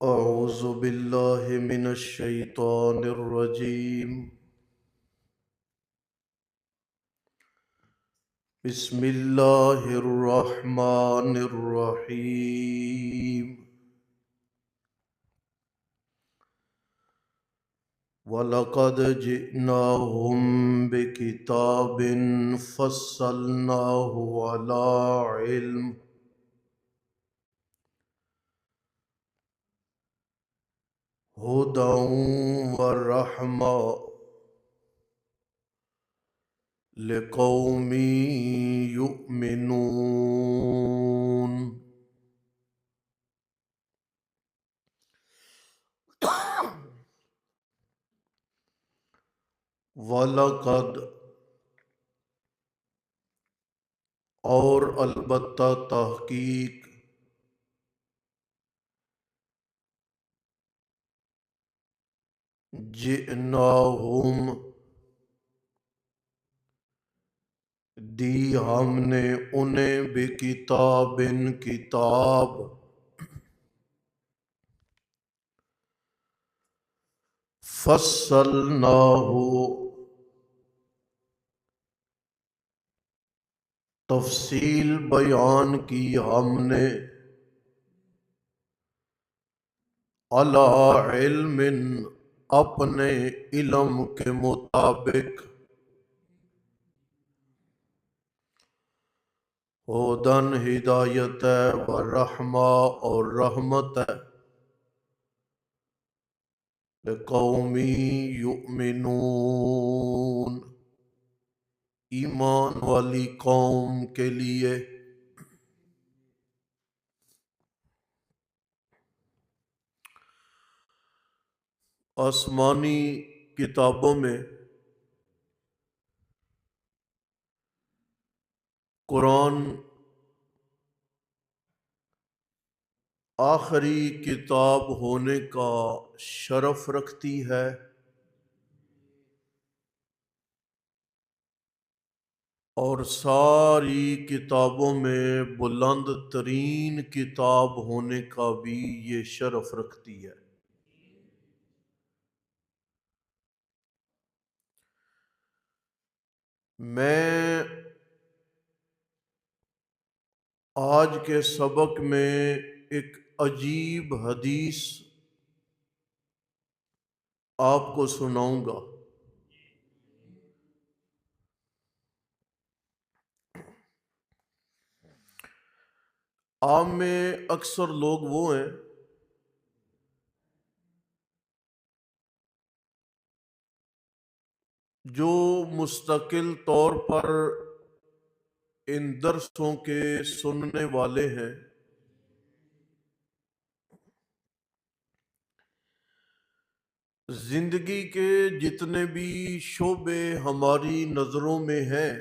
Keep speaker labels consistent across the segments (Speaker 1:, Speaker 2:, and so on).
Speaker 1: أعوذ بالله من الشيطان الرجيم. بسم الله الرحمن الرحيم. وَلَقَدْ جِئْنَاهُمْ بِكِتَابٍ فَصَّلْنَاهُ عَلَى عِلْمٍ هُدًى وَرَحْمَةً لِقَوْمٍ يُؤْمِنُونَ. وَلَقَدْ اور البتہ تحقیق جئناہم دی ہم نے انہیں بکتاب کتاب فصلناہ تفصیل بیان کی ہم نے علی علم اپنے علم کے مطابق ہدن ہدایت ہے ورحمہ اور رحمت ہے لقوم یؤمنون ایمان والی قوم کے لیے. آسمانی کتابوں میں قرآن آخری کتاب ہونے کا شرف رکھتی ہے اور ساری کتابوں میں بلند ترین کتاب ہونے کا بھی یہ شرف رکھتی ہے. میں آج کے سبق میں ایک عجیب حدیث آپ کو سناؤں گا. عام میں اکثر لوگ وہ ہیں جو مستقل طور پر ان درسوں کے سننے والے ہیں، زندگی کے جتنے بھی شعبے ہماری نظروں میں ہیں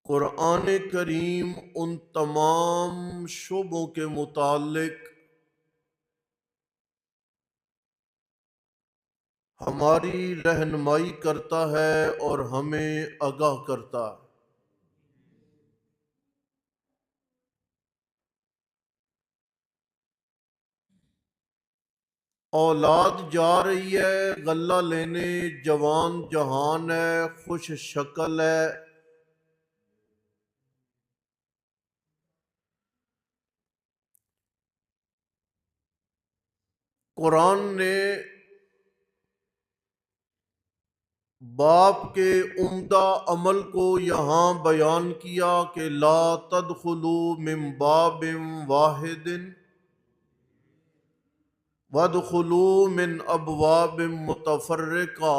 Speaker 1: قرآن کریم ان تمام شعبوں کے متعلق ہماری رہنمائی کرتا ہے اور ہمیں آگاہ کرتا ہے. اولاد جا رہی ہے غلہ لینے، جوان جہان ہے، خوش شکل ہے، قرآن نے باپ کے عمدہ عمل کو یہاں بیان کیا کہ لا تدخلوا من باب واحد وادخلوا من ابواب متفرقہ.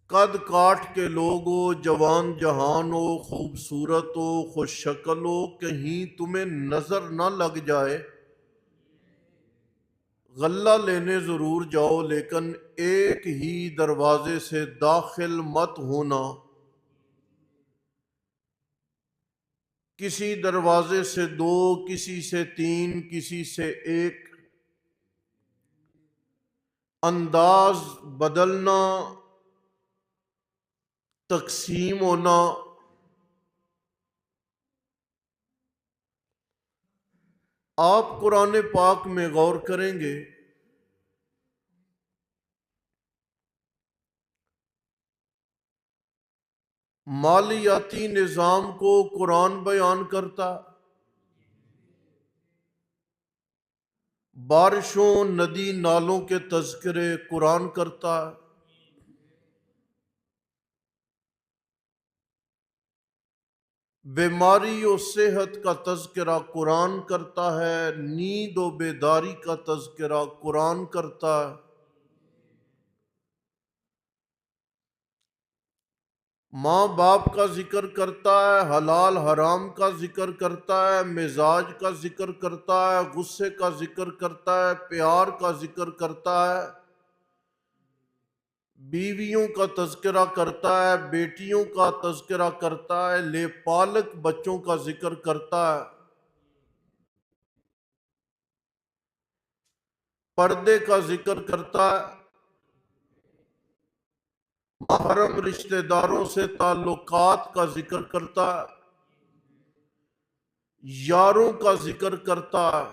Speaker 1: قد کاٹ کے لوگ ہو، جوان جہان ہو، خوبصورت ہو، خوش شکل ہو، کہیں تمہیں نظر نہ لگ جائے غلہ لینے ضرور جاؤ لیکن ایک ہی دروازے سے داخل مت ہونا، کسی دروازے سے دو، کسی سے تین، کسی سے ایک. انداز بدلنا، تقسیم ہونا، آپ قرآن پاک میں غور کریں گے، مالیاتی نظام کو قرآن بیان کرتا، بارشوں ندی نالوں کے تذکرے قرآن کرتا ہے، بیماری و صحت کا تذکرہ قرآن کرتا ہے، نیند و بیداری کا تذکرہ قرآن کرتا ہے، ماں باپ کا ذکر کرتا ہے، حلال حرام کا ذکر کرتا ہے، مزاج کا ذکر کرتا ہے، غصے کا ذکر کرتا ہے، پیار کا ذکر کرتا ہے، بیویوں کا تذکرہ کرتا ہے، بیٹیوں کا تذکرہ کرتا ہے، لے پالک بچوں کا ذکر کرتا ہے، پردے کا ذکر کرتا ہے، محرم رشتہ داروں سے تعلقات کا ذکر کرتا ہے، یاروں کا ذکر کرتا ہے۔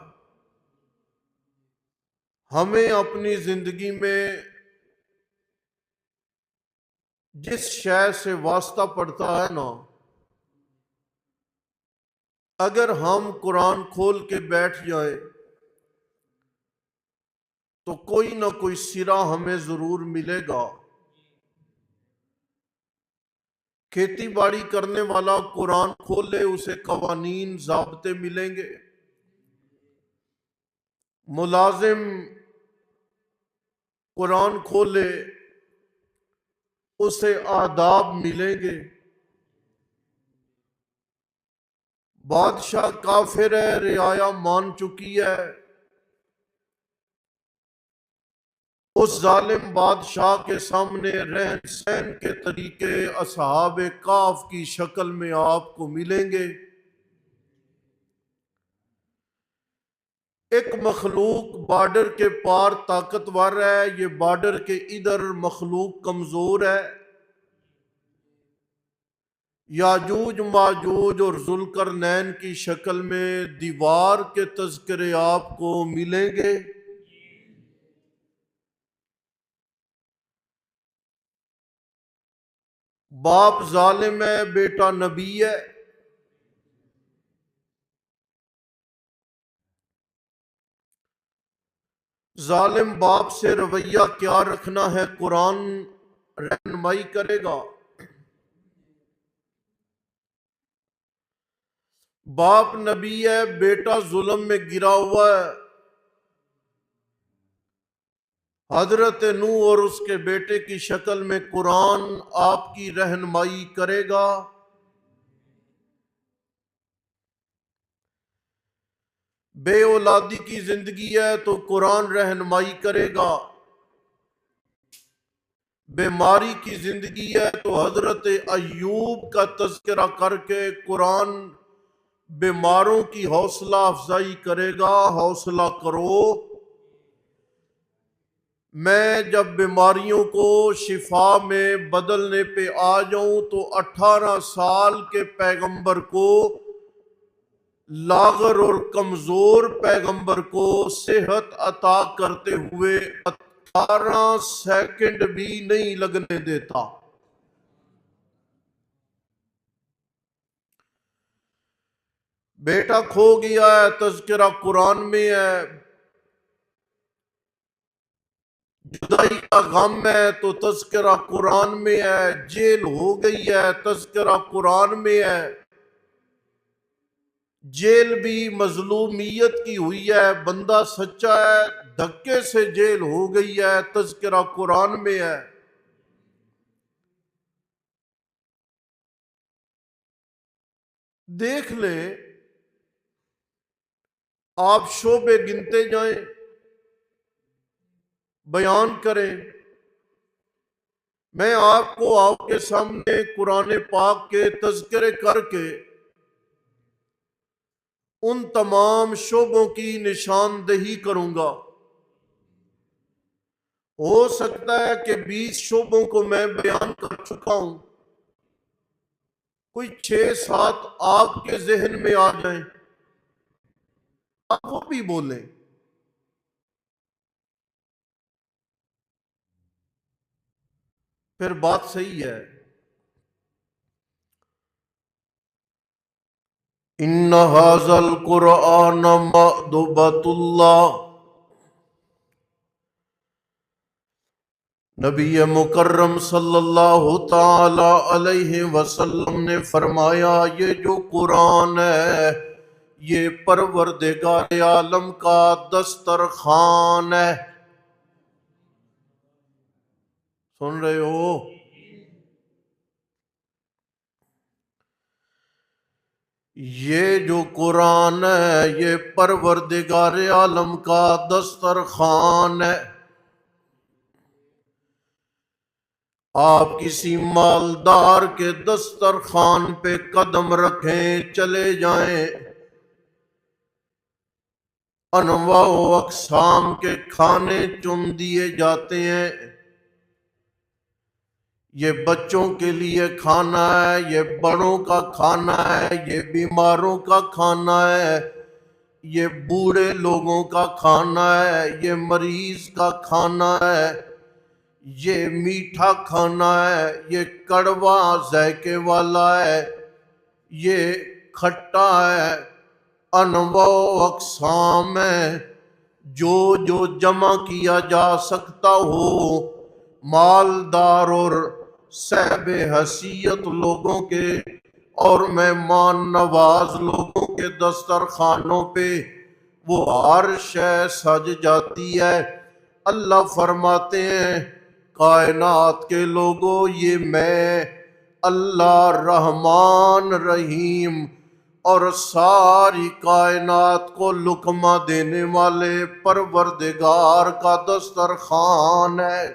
Speaker 1: ہمیں اپنی زندگی میں جس شے سے واسطہ پڑتا ہے نا، اگر ہم قرآن کھول کے بیٹھ جائیں تو کوئی نہ کوئی سرا ہمیں ضرور ملے گا۔ کھیتی باڑی کرنے والا قرآن کھولے اسے قوانین ضابطے ملیں گے، ملازم قرآن کھولے اسے آداب ملیں گے، بادشاہ کافر ہے رعایا مان چکی ہے، اس ظالم بادشاہ کے سامنے رہن سہن کے طریقے اصحاب کہف کی شکل میں آپ کو ملیں گے۔ ایک مخلوق بارڈر کے پار طاقتور ہے، یہ بارڈر کے ادھر مخلوق کمزور ہے۔ یاجوج ماجوج اور ذوالقرنین کی شکل میں دیوار کے تذکرے آپ کو ملیں گے۔ باپ ظالم ہے، بیٹا نبی ہے، ظالم باپ سے رویہ کیا رکھنا ہے قرآن رہنمائی کرے گا۔ باپ نبی ہے، بیٹا ظلم میں گرا ہوا ہے، حضرت نوح اور اس کے بیٹے کی شکل میں قرآن آپ کی رہنمائی کرے گا۔ بے اولادی کی زندگی ہے تو قرآن رہنمائی کرے گا، بیماری کی زندگی ہے تو حضرت ایوب کا تذکرہ کر کے قرآن بیماروں کی حوصلہ افزائی کرے گا۔ حوصلہ کرو، میں جب بیماریوں کو شفا میں بدلنے پہ آ جاؤں تو 18 سال کے پیغمبر کو، لاغر اور کمزور پیغمبر کو صحت عطا کرتے ہوئے 18 سیکنڈ بھی نہیں لگنے دیتا۔ بیٹا کھو گیا ہے، تذکرہ قرآن میں ہے، جدائی کا غم ہے تو تذکرہ قرآن میں ہے، جیل ہو گئی ہے تذکرہ قرآن میں ہے، جیل بھی مظلومیت کی ہوئی ہے، بندہ سچا ہے، دھکے سے جیل ہو گئی ہے، تذکرہ قرآن میں ہے۔ دیکھ لیں، آپ شعبے گنتے جائیں، بیان کریں، میں آپ کو آپ کے سامنے قرآن پاک کے تذکرے کر کے ان تمام شعبوں کی نشاندہی کروں گا۔ ہو سکتا ہے کہ 20 شعبوں کو میں بیان کر چکا ہوں، کوئی 6-7 آپ کے ذہن میں آ جائیں۔ آپ وہ بھی بولیں۔ پھر بات صحیح ہے۔ ان ھذا القرآن مأدبۃ اللہ، نبی مکرم صلی اللہ تعالی علیہ وسلم نے فرمایا یہ جو قرآن ہے یہ پروردگار عالم کا دسترخوان ہے۔ سن رہے ہو؟ یہ جو قرآن ہے یہ پروردگار عالم کا دسترخوان ہے۔ آپ کسی مالدار کے دسترخوان پہ قدم رکھیں، چلے جائیں، انواع و اقسام کے کھانے چن دیے جاتے ہیں۔ یہ بچوں کے لیے کھانا ہے، یہ بڑوں کا کھانا ہے، یہ بیماروں کا کھانا ہے، یہ بوڑھے لوگوں کا کھانا ہے، یہ مریض کا کھانا ہے، یہ میٹھا کھانا ہے، یہ کڑوا ذائقے والا ہے، یہ کھٹا ہے، انواع و اقسام ہے۔ جو جمع کیا جا سکتا ہو مالدار اور صاحب حیثیت لوگوں کے اور مہمان نواز لوگوں کے دسترخوانوں پہ وہ ہر شے سج جاتی ہے۔ اللہ فرماتے ہیں کائنات کے لوگوں یہ میں اللہ رحمان رحیم اور ساری کائنات کو لقمہ دینے والے پروردگار کا دسترخوان ہے۔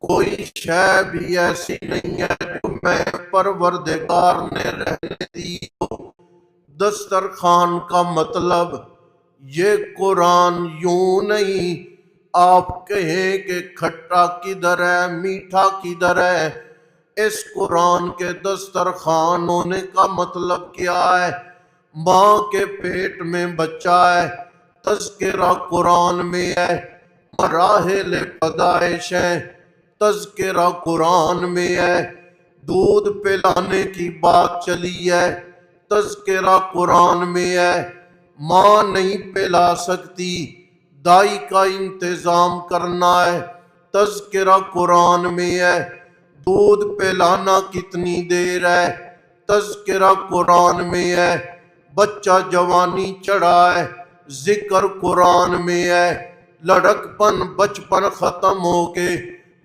Speaker 1: کوئی شے بھی ایسی نہیں ہے جو میں پروردگار نے رہنے دی ہو۔ دسترخوان کا مطلب یہ قرآن یوں نہیں آپ کہیں کہ کھٹا کدھر ہے میٹھا کدھر ہے۔ اس قرآن کے دسترخوان ہونے کا مطلب کیا ہے؟ ماں کے پیٹ میں بچہ ہے، تذکرہ قرآن میں ہے، مراحل پیدائش ہیں، تذکرہ قرآن میں ہے، دودھ پلانے کی بات چلی ہے، تذکرہ قرآن میں ہے، ماں نہیں پلا سکتی، دائی کا انتظام کرنا ہے، تذکرہ قرآن میں ہے، دودھ پلانا کتنی دیر ہے، تذکرہ قرآن میں ہے، بچہ جوانی چڑھا ہے، ذکر قرآن میں ہے، لڑک پن بچپن ختم ہو کے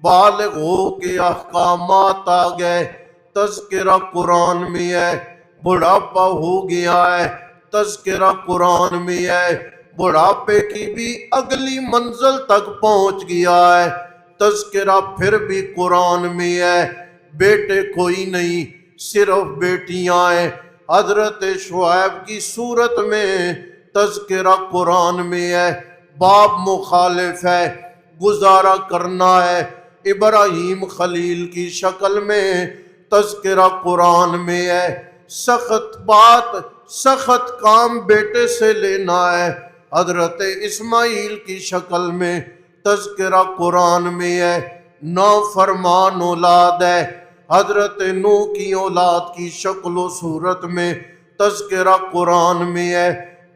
Speaker 1: بالغ ہو کے احکامات آ گئے، تذکرہ قرآن میں ہے، بڑھاپا ہو گیا ہے، تذکرہ قرآن میں ہے، بڑھاپے کی بھی اگلی منزل تک پہنچ گیا ہے، تذکرہ پھر بھی قرآن میں ہے، بیٹے کوئی نہیں صرف بیٹیاں ہیں، حضرت شعیب کی صورت میں تذکرہ قرآن میں ہے، باپ مخالف ہے، گزارا کرنا ہے، ابراہیم خلیل کی شکل میں تذکرہ قرآن میں ہے، سخت بات سخت کام بیٹے سے لینا ہے، حضرت اسماعیل کی شکل میں تذکرہ قرآن میں ہے، نافرمان اولاد ہے، حضرت نوح کی اولاد کی شکل و صورت میں تذکرہ قرآن میں ہے،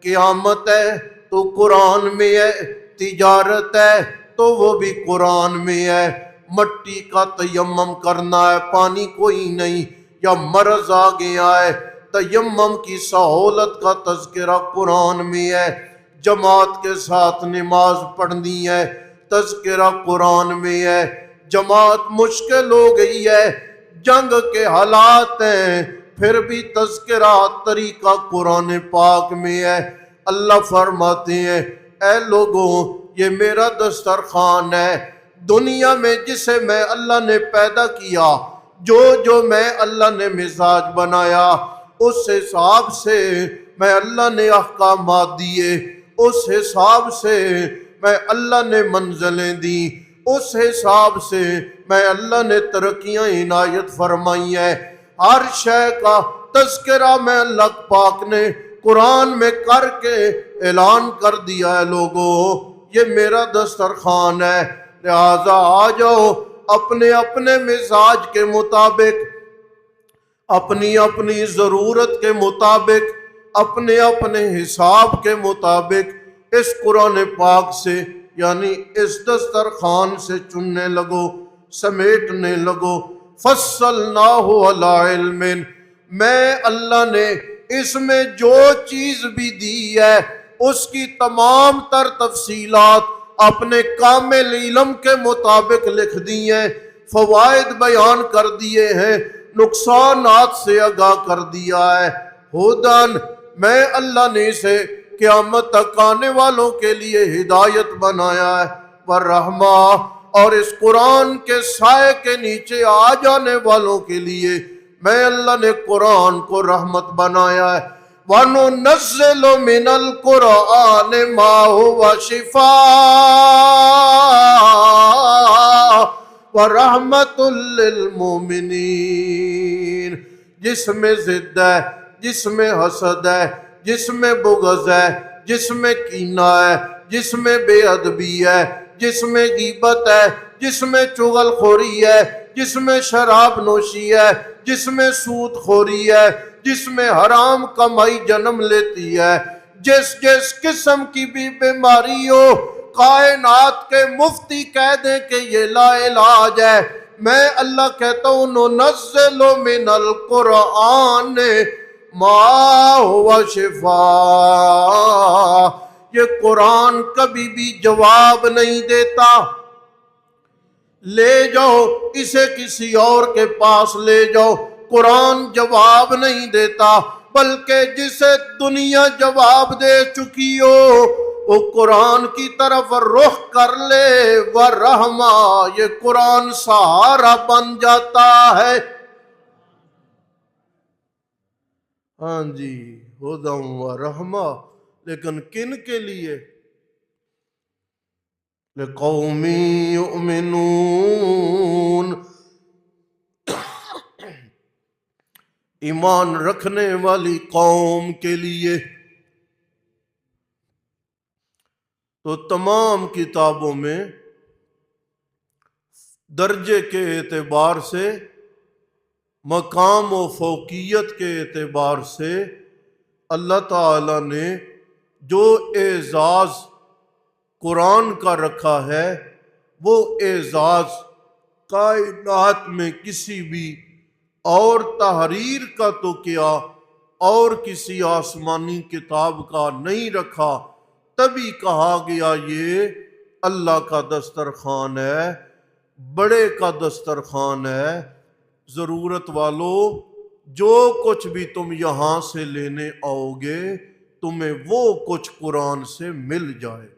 Speaker 1: قیامت ہے تو قرآن میں ہے، تجارت ہے تو وہ بھی قرآن میں ہے، مٹی کا تیمم کرنا ہے پانی کوئی نہیں یا مرض آ گیا ہے، تیمم کی سہولت کا تذکرہ قرآن میں ہے، جماعت کے ساتھ نماز پڑھنی ہے تذکرہ قرآن میں ہے، جماعت مشکل ہو گئی ہے، جنگ کے حالات ہیں پھر بھی تذکرہ طریقہ قرآن پاک میں ہے۔ اللہ فرماتے ہیں اے لوگوں یہ میرا دسترخوان ہے، دنیا میں جسے میں اللہ نے پیدا کیا، جو میں اللہ نے مزاج بنایا اس حساب سے میں اللہ نے احکامات دیے، اس حساب سے میں اللہ نے منزلیں دی، اس حساب سے میں اللہ نے ترقیاں عنایت فرمائی ہیں، ہر شے کا تذکرہ میں اللہ پاک نے قرآن میں کر کے اعلان کر دیا ہے لوگوں یہ میرا دسترخوان ہے، لہذا آ جاؤ اپنے اپنے مزاج کے مطابق، اپنی اپنی ضرورت کے مطابق، اپنے اپنے حساب کے مطابق اس قرآن پاک سے یعنی اس دسترخوان سے چننے لگو، سمیٹنے لگو۔ فصلناہ علی علم، میں اللہ نے اس میں جو چیز بھی دی ہے اس کی تمام تر تفصیلات اپنے کامل علم کے مطابق لکھ دی ہیں، فوائد بیان کر دیے ہیں، نقصانات سے آگاہ کر دیا ہے۔ ہدن، میں اللہ نے اسے قیامت تک آنے والوں کے لیے ہدایت بنایا ہے، ورحمہ، اور اس قرآن کے سائے کے نیچے آ جانے والوں کے لیے میں اللہ نے قرآن کو رحمت بنایا ہے۔ وَنُنَزِّلُ مِنَ الْقُرْآنِ مَا هُوَ شِفَاءٌ وَرَحْمَةٌ لِّلْمُؤْمِنِينَ، جس میں ضد ہے، جس میں حسد ہے، جس میں بغض ہے، جس میں کینہ ہے، جس میں بے ادبی ہے، جس میں غیبت ہے، جس میں چغل خوری ہے، جس میں شراب نوشی ہے، جس میں سود خوری ہے، جس میں حرام کمائی جنم لیتی ہے، جس جس قسم کی بھی بیماری ہو، کائنات کے مفتی کہہ دیں کہ یہ لا علاج ہے، میں اللہ کہتا ہوں ننزل من القرآن ما ہوا شفا، یہ قرآن کبھی بھی جواب نہیں دیتا۔ لے جاؤ اسے کسی اور کے پاس لے جاؤ، قرآن جواب نہیں دیتا، بلکہ جسے دنیا جواب دے چکی ہو وہ قرآن کی طرف رخ کر لے، ورحمہ، یہ قرآن سہارا بن جاتا ہے۔ ہاں جی، ہدی ورحمہ، لیکن کن کے لیے؟ لقوم یؤمنون، ایمان رکھنے والی قوم کے لیے۔ تو تمام کتابوں میں درجے کے اعتبار سے، مقام و فوقیت کے اعتبار سے اللہ تعالی نے جو اعزاز قرآن کا رکھا ہے وہ اعزاز کائنات میں کسی بھی اور تحریر کا تو کیا اور کسی آسمانی کتاب کا نہیں رکھا، تبھی کہا گیا یہ اللہ کا دسترخوان ہے، بڑے کا دسترخوان ہے۔ ضرورت والو، جو کچھ بھی تم یہاں سے لینے آؤ گے تمہیں وہ کچھ قرآن سے مل جائے گا۔